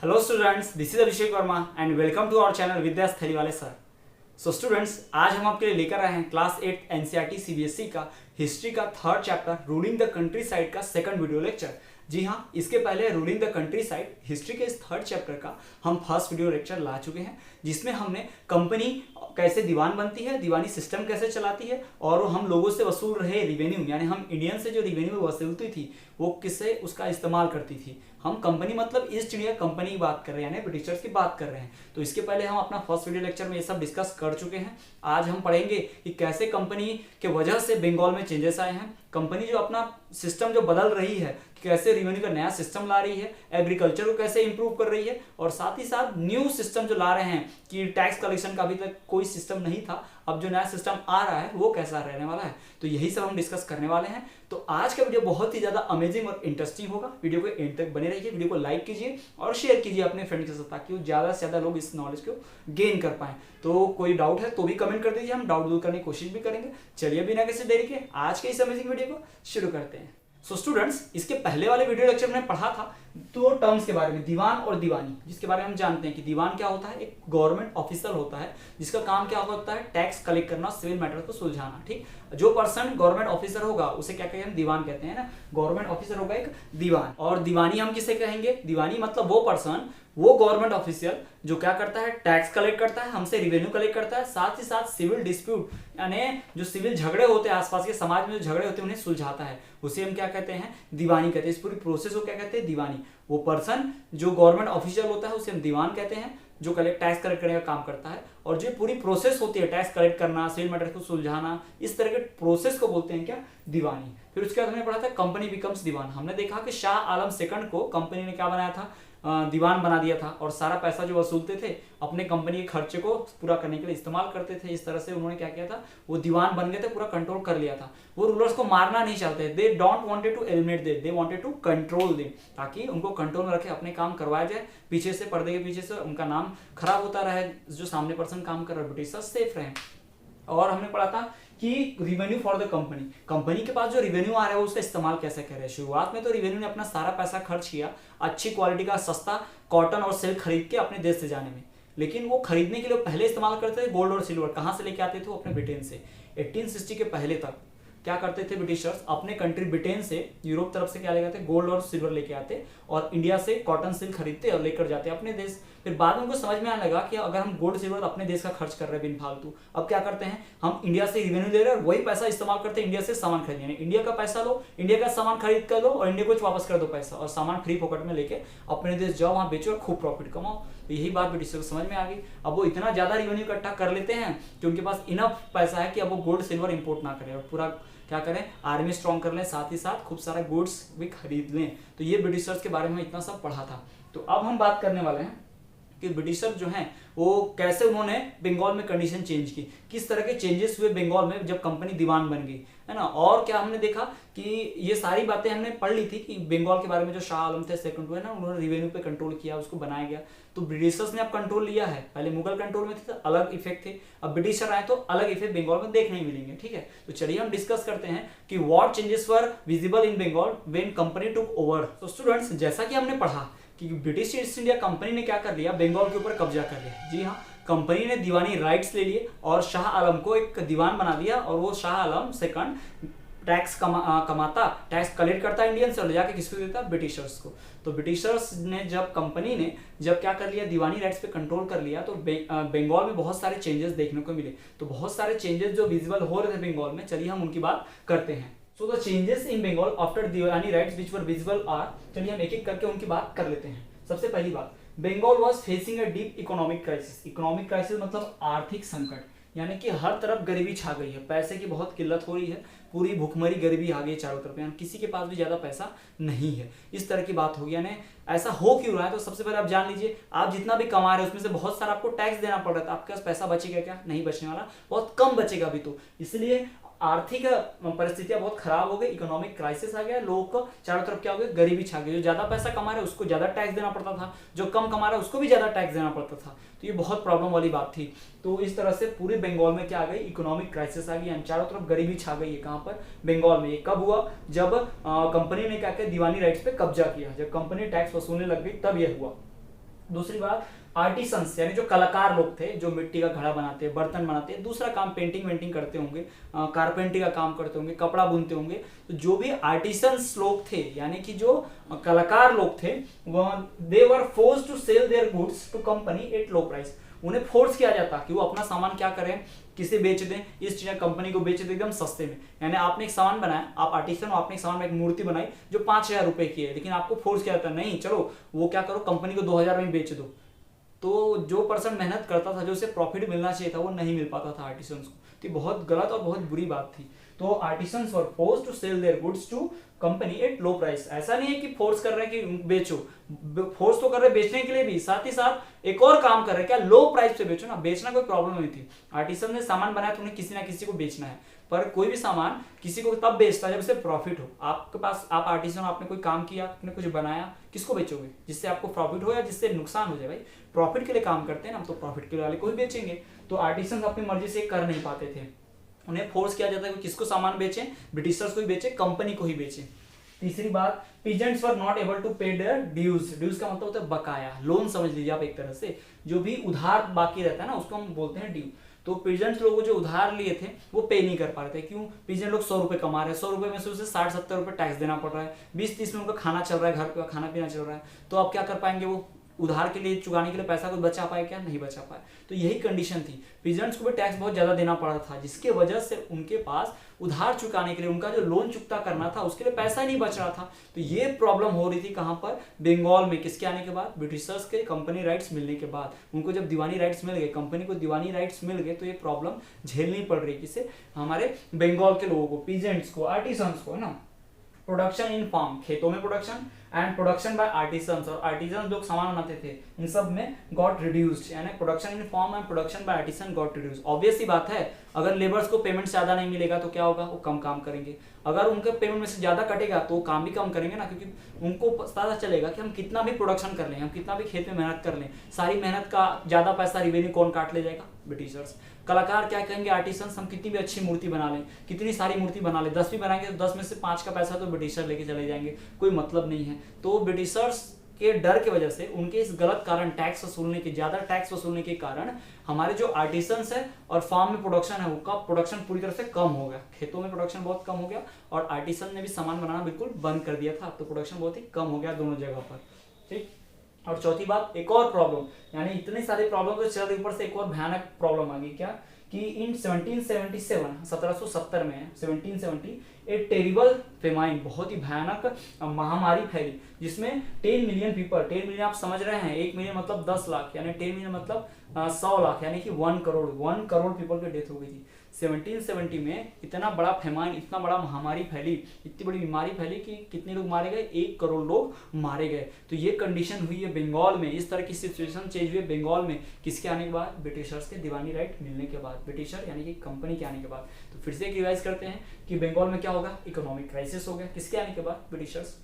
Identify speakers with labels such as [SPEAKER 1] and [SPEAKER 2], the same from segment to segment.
[SPEAKER 1] Hello students, this is Abhishek Verma and welcome to our channel Vidya Sthali वाले sir. So students, आज हम आपके लिए लेकर आए हैं क्लास 8 एनसीईआरटी सीबीएसई का हिस्ट्री का third chapter ruling the country side का सेकंड वीडियो लेक्चर। जी हाँ, इसके पहले ruling the country side history के इस थर्ड चैप्टर का हम फर्स्ट वीडियो लेक्चर ला चुके हैं, जिसमें हमने कंपनी कैसे दीवान बनती है, दीवानी सिस्टम कैसे चलाती है और हम लोगों से वसूल रहे रिवेन्यू, यानी हम इंडियन से जो रिवेन्यू वसूलती थी वो किससे उसका इस्तेमाल करती थी। हम कंपनी मतलब ईस्ट इंडिया कंपनी की बात कर रहे हैं, यानी ब्रिटिशर्स की बात कर रहे हैं। तो इसके पहले हम अपना फर्स्ट वीडियो लेक्चर में ये सब डिस्कस कर चुके हैं। आज हम पढ़ेंगे कि कैसे कंपनी के वजह से बंगाल में चेंजेस आए हैं, कंपनी जो अपना सिस्टम जो बदल रही है, कैसे रिवेन्यू का नया सिस्टम ला रही है, एग्रीकल्चर को कैसे इंप्रूव कर रही है, और साथ ही साथ न्यू सिस्टम जो ला रहे हैं कि टैक्स कलेक्शन का अभी तक कोई सिस्टम नहीं था, अब जो नया सिस्टम आ रहा है वो कैसा रहने वाला है। तो यही सब हम डिस्कस करने वाले हैं। तो आज का वीडियो बहुत ही ज्यादा अमेजिंग और इंटरेस्टिंग होगा। वीडियो को एंड तक बने रहिए, वीडियो को लाइक कीजिए और शेयर कीजिए अपने फ्रेंड के साथ, ताकि वो ज्यादा से ज्यादा लोग इस नॉलेज को गेन कर पाए। तो कोई डाउट है तो भी कमेंट कर दीजिए, हम डाउट दूर करने की कोशिश भी करेंगे। चलिए बिना किसी देरी के आज के इस अमेजिंग वीडियो को शुरू करते हैं। सो स्टूडेंट्स, इसके पहले वाले वीडियो लेक्चर में पढ़ा था दो टर्म्स के बारे में, दीवान और दीवानी, जिसके बारे में हम जानते हैं कि दीवान क्या होता है, एक गवर्नमेंट ऑफिसर होता है जिसका काम क्या होता है, टैक्स कलेक्ट करना, सिविल मैटर को सुलझाना। ठीक, जो पर्सन गवर्नमेंट ऑफिसर होगा उसे क्या कहेंगे, हम दीवान कहते हैं ना। गवर्नमेंट ऑफिसर होगा एक दीवान, और दीवानी हम किसे कहेंगे, दीवानी मतलब वो पर्सन, वो गवर्नमेंट ऑफिसर जो क्या करता है, टैक्स कलेक्ट करता है, हमसे रिवेन्यू कलेक्ट करता है, साथ ही साथ सिविल डिस्प्यूट यानी जो सिविल झगड़े होते हैं आसपास के समाज में, जो झगड़े होते हैं उन्हें सुलझाता है, उसे हम क्या कहते हैं, दीवानी कहते हैं। इस पूरी प्रोसेस को क्या कहते हैं, दीवानी। वो पर्सन जो गवर्नमेंट ऑफिशियल होता है उसे हम दीवान कहते हैं, जो टैक्स कलेक्ट करने का काम करता है। और जो पूरी प्रोसेस होती है, टैक्स कलेक्ट करना, सिविल मैटर को सुलझाना, इस तरह के प्रोसेस को बोलते हैं क्या, दीवानी। फिर उसके बाद हमने पढ़ा था कंपनी बिकम्स दीवान। हमने देखा कि शाह आलम सेकंड को कंपनी ने क्या बनाया था, दीवान बना दिया था, और सारा पैसा जो वसूलते थे अपने कंपनी के खर्चे को पूरा करने के लिए इस्तेमाल करते थे। इस तरह से उन्होंने क्या किया था, वो दीवान बन गए थे, पूरा कंट्रोल कर लिया था। वो रूलर्स को मारना नहीं चाहते, they don't wanted to eliminate them, they wanted to control them, ताकि उनको कंट्रोल में रखे, अपने काम करवाया जाए, पीछे से पर्दे के पीछे से उनका नाम खराब होता रहे, जो सामने पर्सन काम कर रहा है ब्रिटिशर्स सेफ रहे। और हमने पढ़ा था कि revenue for the company, company के पास जो रिवेन्यू आ रहा है उसका इस्तेमाल कैसे करे। शुरुआत में तो रिवेन्यू ने अपना सारा पैसा खर्च किया अच्छी क्वालिटी का सस्ता कॉटन और सिल्क खरीद के अपने देश से जाने में, लेकिन वो खरीदने के लिए पहले इस्तेमाल करते थे गोल्ड और सिल्वर। कहाँ से लेके आते थे, वो अपने ब्रिटेन से। 1860 के पहले तक क्या करते थे ब्रिटिशर्स, अपने कंट्री ब्रिटेन से यूरोप तरफ से क्या लेके आते, गोल्ड और सिल्वर लेके आते, और इंडिया से कॉटन सिल्क खरीदते और लेकर जाते अपने देश। फिर बाद में उनको समझ में आने लगा कि अगर हम गोल्ड सिल्वर अपने देश का खर्च कर रहे हैं बिन फालतू, अब क्या करते हैं, हम इंडिया से रिवेन्यू दे रहे हैं और वही पैसा इस्तेमाल करते हैं इंडिया से सामान खरीदने में। इंडिया का पैसा लो, इंडिया का सामान खरीद कर दो और इंडिया को वापस कर दो पैसा, और सामान फ्री पॉकेट में लेके अपने देश जाओ, वहां बेचो और खूब प्रॉफिट कमाओ। तो यही बात ब्रिटिशर्स को समझ में आ गई। अब वो इतना ज्यादा रिवेन्यू इकट्ठा कर लेते हैं कि उनके पास इनफ पैसा है कि अब वो गोल्ड सिल्वर इंपोर्ट ना करें और पूरा क्या करें, आर्मी स्ट्रॉन्ग कर लें, साथ ही साथ खूब सारा गुड्स भी खरीद लें। तो ये ब्रिटिशर्स के बारे में इतना सब पढ़ा था। तो अब हम बात करने वाले हैं कि ब्रिटिशर जो हैं वो कैसे उन्होंने बंगाल में कंडीशन चेंज की, किस तरह के चेंजेस हुए बंगाल में जब कंपनी दीवान बन गई, है ना। और क्या हमने देखा कि ये सारी बातें हमने पढ़ ली थी कि बंगाल के बारे में जो शाह आलम थे सेकंड हुए ना, उन्होंने रिवेन्यू पे कंट्रोल किया, उसको बनाया गया। तो ब्रिटिशर्स ने अब कंट्रोल लिया है, पहले मुगल कंट्रोल में थे तो अलग इफेक्ट थे, अब ब्रिटिशर आए तो अलग इफेक्ट बंगाल में देखने मिलेंगे। ठीक है, तो चलिए हम डिस्कस करते हैं कि what changes were visible in Bengal when company took over. तो स्टूडेंट्स, जैसा कि हमने पढ़ा कि ब्रिटिश ईस्ट इंडिया कंपनी ने क्या कर लिया, बंगाल के ऊपर कब्जा कर लिया। जी हाँ, कंपनी ने दीवानी राइट्स ले लिए और शाह आलम को एक दीवान बना दिया, और वो शाह आलम सेकंड टैक्स कमाता, टैक्स कलेक्ट करता इंडियन से और ले जाके किसको देता, ब्रिटिशर्स को। तो ब्रिटिशर्स ने जब कंपनी ने जब क्या कर लिया, दीवानी राइट्स पे कंट्रोल कर लिया, तो बंगाल में बहुत सारे चेंजेस देखने को मिले। तो बहुत सारे चेंजेस जो विजिबल हो रहे थे बंगाल में, चलिए हम उनकी बात करते हैं। So the changes in Bengal after Diwani rights which were visible are, चलिए हम एक एक करके उनकी बात कर लेते हैं। सबसे पहली बात, Bengal was facing a deep economic crisis। Economic crisis मतलब आर्थिक संकट, यानी कि हर तरफ गरीबी छा गई है, पैसे की बहुत किल्लत हो रही है, पूरी भूखमरी गरीबी आ गई चारों तरफ, यानी किसी के पास भी ज्यादा पैसा नहीं है, इस तरह की बात होगी। यानी ऐसा हो क्यों रहा है, तो सबसे पहले आप जान लीजिए, आप जितना भी कमा रहे हैं उसमें से बहुत सारा आपको टैक्स देना पड़ रहा था, आपके पास पैसा बचेगा क्या, नहीं बचने वाला, बहुत कम बचेगा अभी। तो इसलिए आर्थिक परिस्थितियां बहुत खराब हो गई, इकोनॉमिक क्राइसिस आ गया, लोगों को चारों तरफ क्या हो गया, गरीबी छा गई। जो ज्यादा पैसा कमा रहे उसको ज्यादा टैक्स देना पड़ता था, जो कम कमा रहा है उसको भी ज्यादा टैक्स देना पड़ता था। तो ये बहुत प्रॉब्लम वाली बात थी। तो इस तरह से पूरे बंगाल में क्या आ गई, इकोनॉमिक क्राइसिस आ गई, चारों तरफ गरीबी छा गई है। कहां पर, बंगाल में। ये कब हुआ, जब कंपनी ने क्या किया, दीवानी राइट्स पे कब्जा किया, जब कंपनी टैक्स वसूलने लग गई तब यह हुआ। दूसरी बात आर्टिसंस यानी जो कलाकार लोग थे, जो मिट्टी का घड़ा बनाते, बर्तन बनाते, दूसरा काम पेंटिंग वेंटिंग करते होंगे, कारपेंटिंग का काम करते होंगे, कपड़ा बुनते होंगे, तो जो भी आर्टिसंस लोग थे यानी कि जो कलाकार लोग थे वह they were forced to sell their goods to company at low price. उन्हें फोर्स किया जाता कि वो अपना सामान क्या करें, किसे बेच दें, इस चीज कंपनी को बेच दें एकदम सस्ते में। यानी आपने एक सामान बनाया, आप आर्टिसन हो, आपने एक सामान में एक मूर्ति बनाई जो 5,000 रुपए की है, लेकिन आपको फोर्स किया जाता नहीं चलो वो क्या करो कंपनी को 2,000 में बेच दो। तो जो पर्सन मेहनत करता था, जो उसे प्रॉफिट मिलना चाहिए था, वो नहीं मिल पाता था आर्टिसंस को। तो बहुत गलत और बहुत बुरी बात थी। तो artisans were forced to sell their goods to company at low price. ऐसा नहीं है कि फोर्स कर रहे हैं कि बेचो, फोर्स तो कर रहे बेचने के लिए भी, साथ ही साथ एक और काम कर रहे हैं क्या, लो प्राइस पे बेचो ना। बेचना कोई प्रॉब्लम नहीं थी, आर्टिसन ने सामान बनाया तो उन्हें किसी ना किसी को बेचना है, पर कोई भी सामान किसी को तब बेचता है जब उसे प्रॉफिट हो। आपके पास, आप आर्टिसन हो, आपने कोई काम किया, आपने कुछ बनाया, किसको बेचोगे, जिससे आपको प्रॉफिट हो या जिससे नुकसान हो जाए। भाई प्रॉफिट के लिए काम करते हैं ना, हम तो प्रॉफिट के वाले को ही बेचेंगे। तो आर्टिसन अपनी मर्जी से कर नहीं पाते थे, उन्हें फोर्स किया जाता है कि किसको सामान बेचें, ब्रिटिशर्स को ही बेचें, कंपनी को ही बेचें। तीसरी बात, peasants were not able to pay their dues. Dues का मतलब होता है बकाया, लोन समझ लीजिए आप एक तरह से, जो भी उधार बाकी रहता है ना उसको हम बोलते हैं ड्यू। तो पीजेंट्स लोगों जो उधार लिए थे वो पे नहीं कर पा रहे थे। क्यों? पीजेंट लोग 100 रुपए कमा रहे हैं, 100 रुपए में से उसे 60-70 रुपए टैक्स देना पड़ रहा है, 20-30 में उनका खाना चल रहा है, घर का खाना पीना चल रहा है, तो अब क्या कर पाएंगे, वो उधार के लिए चुकाने के लिए पैसा कुछ बचा पाए क्या, नहीं बचा पाए। तो यही कंडीशन थी, पीजेंट्स को भी टैक्स बहुत ज्यादा देना पड़ा था, जिसके वजह से उनके पास उधार चुकाने के लिए, उनका जो लोन चुकता करना था उसके लिए पैसा नहीं बच रहा था। तो ये प्रॉब्लम हो रही थी कहां पर, बंगाल में। किसके आने के बाद, ब्रिटिशर्स के कंपनी राइट्स मिलने के बाद। उनको जब दीवानी राइट्स मिल गए, कंपनी को दीवानी राइट्स मिल गए, तो ये प्रॉब्लम झेलनी पड़ रही किसे, हमारे बंगाल के लोगों को, पीजेंट्स को, आर्टिसंस को, है ना। प्रोडक्शन इन फार्म, खेतों में production, and production by artisans, और आर्टिसन जो सामान बनाते थे इन सब में गॉट रिड्यूस्ड, यानी production in farm and production by artisan got reduced. Obvious सी बात है, अगर लेबर्स को पेमेंट ज्यादा नहीं मिलेगा तो क्या होगा, वो कम काम करेंगे। अगर उनके पेमेंट में से ज्यादा कटेगा तो काम भी कम करेंगे ना, क्योंकि उनको पता चलेगा कि हम कितना भी प्रोडक्शन कर लें, हम कितना भी खेत में मेहनत कर लें, सारी मेहनत का ज्यादा पैसा रिवेन्यू कौन काट ले जाएगा, ब्रिटिशर्स। कलाकार क्या कहेंगे, आर्टिसंस, हम कितनी भी अच्छी मूर्ति बना लें, कितनी सारी मूर्ति बना लें, 10 भी बनाएंगे तो 10 में से 5 का पैसा तो ब्रिटिशर लेके चले जाएंगे, कोई मतलब नहीं है। तो ब्रिटिशर्स के डर की वजह से, उनके इस गलत कारण, टैक्स वसूलने के, ज्यादा टैक्स वसूलने के कारण हमारे जो आर्टिसंस है और फार्म में प्रोडक्शन है उसका प्रोडक्शन पूरी तरह से कम हो गया, खेतों में प्रोडक्शन बहुत कम हो गया, और आर्टिसन ने भी सामान बनाना बिल्कुल बंद कर दिया था, तो प्रोडक्शन बहुत ही कम हो गया दोनों जगह पर। ठीक। और चौथी बात, एक और प्रॉब्लम, यानी इतने सारे प्रॉब्लम तो चल रही, ऊपर से एक और भयानक प्रॉब्लम आ गई, क्या कि इन 1770 में 1770 एक टेरिबल फेमाइन, बहुत ही भयानक महामारी फैली, जिसमें 10 मिलियन पीपल, 10 मिलियन आप समझ रहे हैं, 1 मिलियन मतलब 10 लाख, यानी 10 मिलियन मतलब 100 लाख, यानी कि 1 करोड़ पीपल की डेथ हो गई थी। 1770 में इतना बड़ा फेमाइन, इतना बड़ा महामारी फैली, इतनी बड़ी बीमारी फैली कि कितने लोग मारे गए, 1 करोड़ लोग मारे गए। तो ये कंडीशन हुई है बंगाल में, इस तरह की सिचुएशन चेंज हुई है बंगाल में, किसके आने के बाद, ब्रिटिशर्स के दीवानी राइट मिलने के बाद, ब्रिटिशर यानी कि कंपनी के आने के बाद। तो फिर से रिवाइज करते हैं कि बंगाल में क्या होगा, इकोनॉमिक क्राइसिस हो गया, किसके आने के बाद, ब्रिटिशर्स।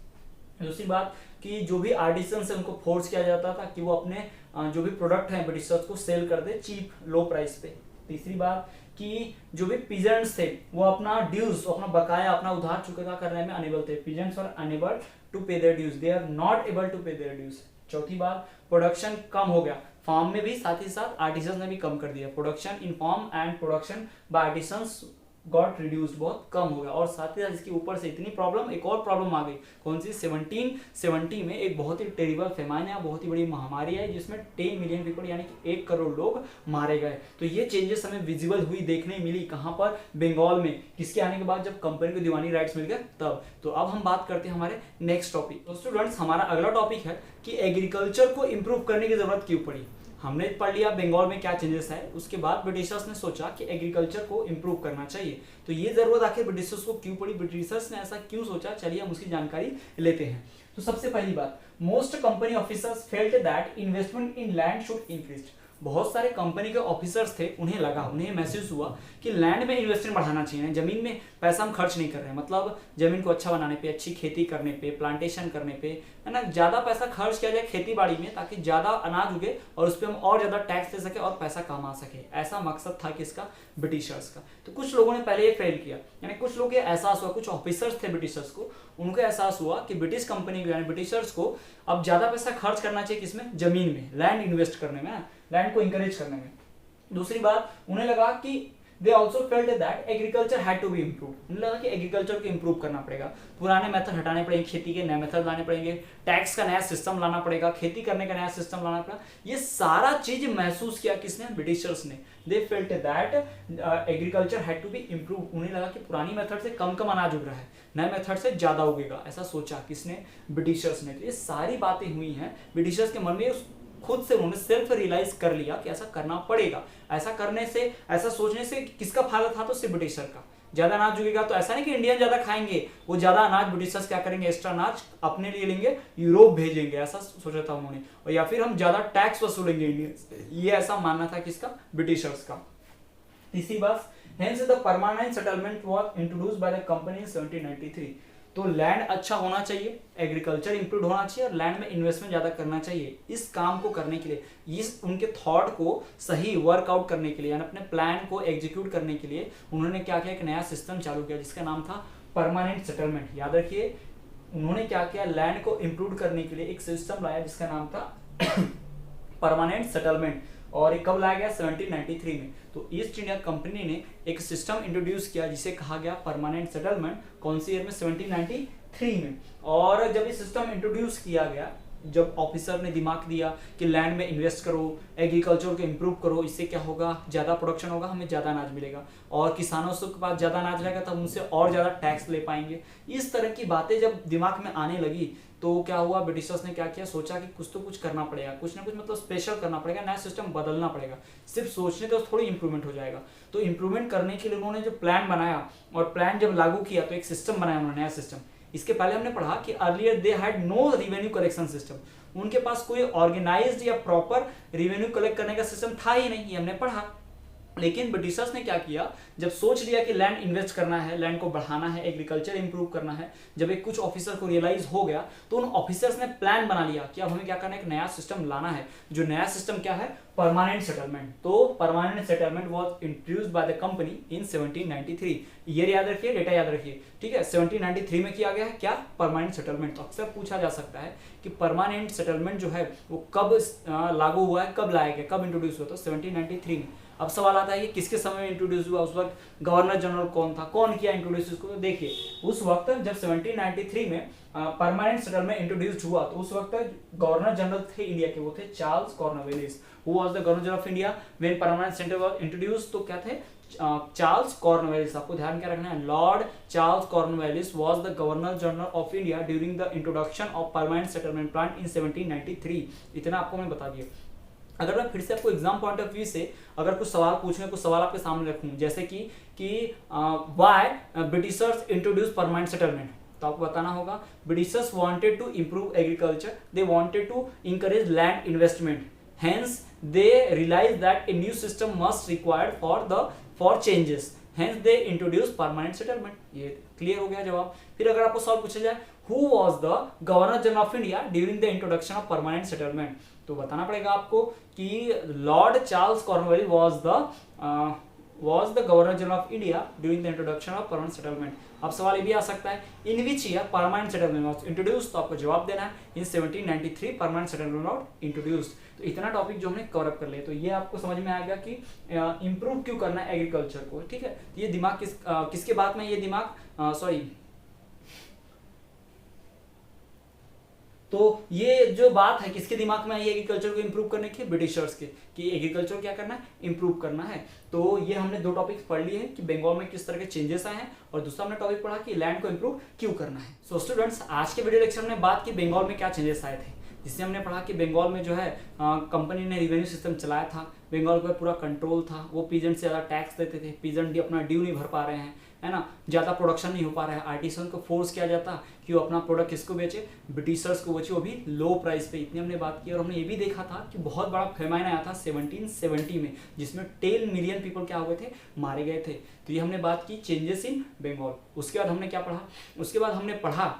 [SPEAKER 1] दूसरी बात कि जो भी आर्टिसंस है उनको फोर्स किया जाता था कि वो अपने जो भी प्रोडक्ट है ब्रिटिशर्स को सेल कर दे चीप, लो प्राइस पे। तीसरी बात कि जो भी पीजेंट्स थे वो अपना ड्यूज, अपना बकाया, अपना उधार चुकता करने में अनेबल थे, peasants were unable to pay their dues, they are not able to pay their dues. चौथी बात, प्रोडक्शन कम हो गया, फार्म में भी, साथ ही साथ आर्टिसंस ने भी कम कर दिया, production in farm and production by artisans got reduced, बहुत कम हो गया। और साथ ही साथ इसके ऊपर से इतनी प्रॉब्लम, एक और प्रॉब्लम आ गई, कौन सी, 1770 में एक बहुत ही टेरिबल फेमाइन है, बहुत ही बड़ी महामारी है, जिसमें 10 मिलियन पीपल यानी कि 1 करोड़ लोग मारे गए। तो ये चेंजेस हमें विजिबल हुई, देखने मिली, कहां पर, बंगाल में, किसके आने के बाद, जब कंपनी को दीवानी राइट्स मिल गए तब। तो अब हम बात करते हैं हमारे नेक्स्ट टॉपिक। तो स्टूडेंट्स, हमारा अगला टॉपिक है कि एग्रीकल्चर को इंप्रूव करने की जरूरत क्यों पड़ी। हमने पढ़ लिया बंगाल में क्या चेंजेस है, उसके बाद ब्रिटिशर्स ने सोचा कि एग्रीकल्चर को इंप्रूव करना चाहिए। तो ये जरूरत आखिर ब्रिटिशर्स को क्यों पड़ी, ब्रिटिशर्स ने ऐसा क्यों सोचा, चलिए हम उसकी जानकारी लेते हैं। तो सबसे पहली बात, most company officers felt that investment in land should increase. बहुत सारे कंपनी के ऑफिसर्स थे, उन्हें महसूस हुआ कि लैंड में इन्वेस्टमेंट बढ़ाना चाहिए, जमीन में पैसा हम खर्च नहीं कर रहे हैं, मतलब जमीन को अच्छा बनाने पे, अच्छी खेती करने पे, प्लांटेशन करने पे, है ना, ज्यादा पैसा खर्च किया जाए खेती बाड़ी में ताकि ज्यादा अनाज उगे और उस पर हम और ज्यादा टैक्स दे सके और पैसा कमा सके। ऐसा मकसद था किसका? ब्रिटिशर्स का। तो कुछ लोगों ने पहले ये फेल किया, यानी कुछ लोग ये एहसास हुआ, कुछ ऑफिसर्स थे ब्रिटिशर्स को, उनको एहसास हुआ कि ब्रिटिश कंपनी को यानी ब्रिटिशर्स को अब ज्यादा पैसा खर्च करना चाहिए किसमें? जमीन में, लैंड इन्वेस्ट करने में, लैंड को इंकरेज करने में। दूसरी बात, उन्हें लगा कि they also felt that agriculture had to be improve. उन्हें लगा कि एग्रीकल्चर को इम्प्रूव करना पड़ेगा, पुराने मेथड हटाने पड़ेंगे, खेती के नए मेथड लाने पड़ेंगे, टैक्स का नया सिस्टम लाना पड़ेगा, खेती करने का नया सिस्टम लाना पड़ेगा। ये सारा चीज महसूस किया किसने? ब्रिटिशर्स ने। They felt that agriculture had to be improve. उन्हें लगा कि पुरानी मेथड से कम कम अनाज उग रहा है, नए मेथड से ज्यादा उगेगा, ऐसा सोचा किसने? ब्रिटिशर्स ने। तो ये सारी बातें हुई हैं ब्रिटिशर्स के मन में, खुद से उन्होंने सेल्फ रियलाइज कर लिया कि ऐसा करना पड़ेगा। ऐसा करने से, ऐसा सोचने से किसका फायदा था? तो सिर्फ ब्रिटिशर का। ज्यादा अनाज उगेगा तो ऐसा नहीं कि इंडियन ज्यादा खाएंगे, वो ज्यादा अनाज ब्रिटिशर्स क्या करेंगे? एक्स्ट्रा अनाज अपने लिए लेंगे, यूरोप भेजेंगे, ऐसा सोचा था उन्होंने। और या फिर हम ज्यादा टैक्स वसूलेंगे इंडियन से, ये ऐसा मानना था किसका? ब्रिटिशर्स का। तीसरी बात, hence the permanent settlement was introduced by the company in 1793। तो लैंड अच्छा होना चाहिए, एग्रीकल्चर इंप्रूव होना चाहिए और लैंड में इन्वेस्टमेंट ज्यादा करना चाहिए। इस काम को करने के लिए, इस उनके थॉट को सही वर्कआउट करने के लिए, यानी अपने प्लान को एग्जीक्यूट करने के लिए उन्होंने क्या किया? एक नया सिस्टम चालू किया जिसका नाम था परमानेंट सेटलमेंट। याद रखिए, उन्होंने क्या किया? लैंड को इंप्रूव करने के लिए एक सिस्टम लाया जिसका नाम था परमानेंट सेटलमेंट। और ये कब लाया गया? 1793 में। तो ईस्ट इंडिया कंपनी ने एक सिस्टम इंट्रोड्यूस किया जिसे कहा गया परमानेंट सेटलमेंट। कौन सी ईयर में? 1793 में। और जब ये सिस्टम इंट्रोड्यूस किया गया, जब ऑफिसर ने दिमाग दिया कि लैंड में इन्वेस्ट करो, एग्रीकल्चर को इंप्रूव करो, इससे क्या होगा? ज्यादा प्रोडक्शन होगा, हमें ज्यादा अनाज मिलेगा और किसानों के पास ज्यादा अनाज रहेगा तब उनसे और ज्यादा टैक्स ले पाएंगे। इस तरह की बातें जब दिमाग में आने लगी तो क्या हुआ? ब्रिटिशर्स ने क्या किया? सोचा कि कुछ तो कुछ करना पड़ेगा, कुछ ना कुछ मतलब स्पेशल करना पड़ेगा, नया सिस्टम बदलना पड़ेगा। सिर्फ सोचने तो थोड़ी इंप्रूवमेंट हो जाएगा। तो इंप्रूवमेंट करने के लिए उन्होंने जो प्लान बनाया और प्लान जब लागू किया तो एक सिस्टम बनाया उन्होंने, नया सिस्टम। इसके पहले हमने पढ़ा कि earlier they had no revenue collection system. उनके पास कोई ऑर्गेनाइज्ड या प्रॉपर रेवेन्यू कलेक्ट करने का सिस्टम था ही नहीं, ये हमने पढ़ा। लेकिन ब्रिटिशर्स ने क्या किया? जब सोच लिया कि लैंड इन्वेस्ट करना है, लैंड को बढ़ाना है, एग्रीकल्चर इंप्रूव करना है, जब एक कुछ ऑफिसर को रियलाइज हो गया तो उन ऑफिसर्स ने प्लान बना लिया कि अब हमें क्या करना है? एक नया सिस्टम लाना है। जो नया सिस्टम क्या है? Permanent settlement. तो permanent settlement was introduced by the company in 1793। Year याद रखिए, डेटा याद रखिए, ठीक है। 1793 में किया गया है क्या? Permanent settlement. तो अक्सर पूछा जा सकता है कि परमानेंट सेटलमेंट जो है वो कब लागू हुआ है, कब लाया गया, कब इंट्रोड्यूस हुआ? तो 1793 में। अब सवाल आता है कि किसके समय में इंट्रोड्यूस हुआ? उस वक्त गवर्नर जनरल कौन था, कौन किया इंट्रोड्यूस इसको? तो देखिए, उस वक्त जब 1793 में परमानेंट सेटलमेंट इंट्रोड्यूस हुआ तो उस वक्त गवर्नर जनरल थे इंडिया के, वो थे Charles Cornwallis. Who was the governor general of India when permanent settlement was introduce? तो क्या थे? Charles Cornwallis. आपको ध्यान क्या रखना है? Lord Charles Cornwallis was the governor general of India during the introduction of permanent settlement plan in 1793। इतना आपको मैं बता दिया। अगर मैं फिर से आपको एग्जाम पॉइंट ऑफ व्यू से अगर कुछ सवाल पूछूं, कुछ सवाल आपके सामने रखूं, जैसे कि why Britishers introduce permanent settlement, तो आपको बताना होगा Britishers wanted to improve agriculture, they wanted to encourage land investment, hence they realise that a new system must required for changes, hence they introduce permanent settlement. ये clear हो गया जवाब। फिर अगर आपको सवाल पूछा जाए who was the governor general of India during the introduction of permanent settlement, तो बताना पड़ेगा आपको कि Lord Charles Cornwallis was the governor general of India during the introduction of permanent settlement। अब सवाल ये भी आ सकता है in which year permanent settlement was introduced, तो आपको जवाब देना है in 1793 permanent settlement was introduced. तो इतना टॉपिक जो हमने कवर अप कर लिया, तो ये आपको समझ में आएगा कि इंप्रूव क्यों करना है एग्रीकल्चर को, ठीक है। ये दिमाग किसके बात में? ये दिमाग तो ये जो बात है किसके दिमाग में आई एग्रीकल्चर को इंप्रूव करने की? ब्रिटिशर्स के, कि एग्रीकल्चर क्या करना है? इंप्रूव करना है। तो ये हमने दो टॉपिक्स पढ़ लिए हैं कि बंगाल में किस तरह के चेंजेस आए हैं, और दूसरा हमने टॉपिक पढ़ा कि लैंड को इंप्रूव क्यों करना है। सो स्टूडेंट्स, आज के वीडियो लेक्चर में बात की बंगाल में क्या चेंजेस आए थे, जिससे हमने पढ़ा कि बंगाल में जो है कंपनी ने रिवेन्यू सिस्टम चलाया था, बंगाल पर पूरा कंट्रोल था, वो पीजेंट से ज़्यादा टैक्स देते थे, पीजेंट अपना ड्यू नहीं भर पा रहे हैं, है ना, ज़्यादा प्रोडक्शन नहीं हो पा रहा है, आर्टिसन को फोर्स किया जाता कि वो अपना प्रोडक्ट किसको बेचे, ब्रिटिशर्स को बेचे, वो भी लो प्राइस पे। इतनी हमने बात की। और हमने ये भी देखा था कि बहुत बड़ा फेमाइन आया था 1770 में, जिसमें 10 मिलियन पीपल क्या हुए थे, मारे गए थे। तो ये हमने बात की चेंजेस इन बंगाल। उसके बाद हमने क्या पढ़ा, उसके बाद हमने पढ़ा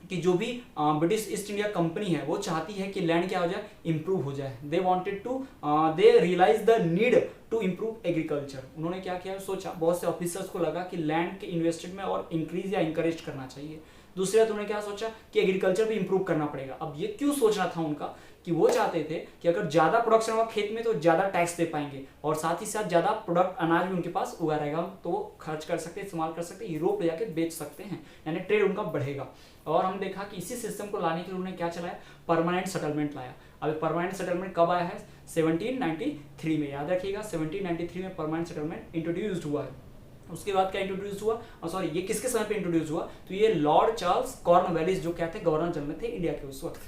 [SPEAKER 1] कि जो भी ब्रिटिश ईस्ट इंडिया कंपनी है वो चाहती है कि लैंड क्या हो जाए, इंप्रूव हो जाए। They wanted to they realise the need to improve agriculture. उन्होंने क्या किया, सोचा, बहुत से ऑफिसर्स को लगा कि लैंड के इन्वेस्टेड में और इंक्रीज या इंकरेज करना चाहिए। दूसरी बात उन्होंने क्या सोचा कि एग्रीकल्चर भी इंप्रूव करना पड़ेगा। अब ये क्यों सोचना था उनका कि वो चाहते थे कि अगर ज़्यादा प्रोडक्शन होगा खेत में तो ज़्यादा टैक्स दे पाएंगे और साथ ही साथ ज़्यादा प्रोडक्ट अनाज भी उनके पास उगा रहेगा, तो वो खर्च कर सकते, इस्तेमाल कर सकते, यूरोप ले जाके बेच सकते हैं, यानी ट्रेड उनका बढ़ेगा। और हमने देखा कि इसी सिस्टम को लाने के लिए उन्होंने क्या चलाया, परमानेंट सेटलमेंट लाया। अब परमानेंट सेटलमेंट कब आया है, 1793 में। याद रखिएगा 1793 में परमानेंट सेटलमेंट इंट्रोड्यूस्ड हुआ है। उसके बाद क्या इंट्रोड्यूस हुआ, सॉरी ये किसके समय पे इंट्रोड्यूस हुआ, तो ये लॉर्ड चार्ल्स कॉर्नवेलिस जो क्या थे, गवर्नर जनरल थे इंडिया के उस वक्त।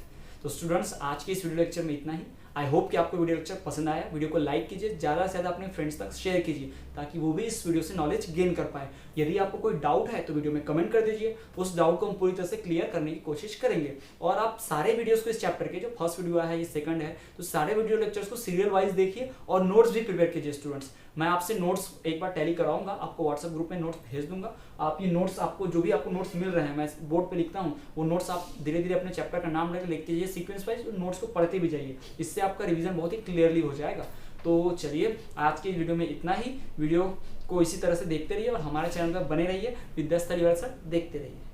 [SPEAKER 1] तो स्टूडेंट्स आज के इस वीडियो लेक्चर में इतना ही। आई होप कि आपको वीडियो लेक्चर पसंद आया। वीडियो को लाइक कीजिए, ज़्यादा से ज़्यादा अपने फ्रेंड्स तक शेयर कीजिए ताकि वो भी इस वीडियो से नॉलेज गेन कर पाए। यदि आपको कोई डाउट है तो वीडियो में कमेंट कर दीजिए, उस डाउट को हम पूरी तरह से क्लियर करने की कोशिश करेंगे। और आप सारे वीडियोस को इस चैप्टर के, जो फर्स्ट वीडियो है, ये सेकंड है, तो सारे वीडियो लेक्चर्स को सीरियल वाइज देखिए और नोट्स भी प्रिपेयर कीजिए स्टूडेंट्स। मैं आपसे नोट्स एक बार टैली कराऊंगा, आपको व्हाट्सएप ग्रुप में नोट्स भेज दूंगा। आप ये नोट्स, आपको जो भी आपको नोट्स मिल रहे हैं, मैं बोर्ड पे लिखता हूँ, वो नोट्स आप धीरे धीरे अपने चैप्टर का नाम लेकर लिखते जाइए सीक्वेंस वाइज, नोट्स को पढ़ते भी जाइए। इससे आपका रिवीजन बहुत ही क्लियरली हो जाएगा। तो चलिए आज के वीडियो में इतना ही। वीडियो को इसी तरह से देखते रहिए और हमारे चैनल पर बने रहिए। विद्यास्थली वाले सर देखते रहिए।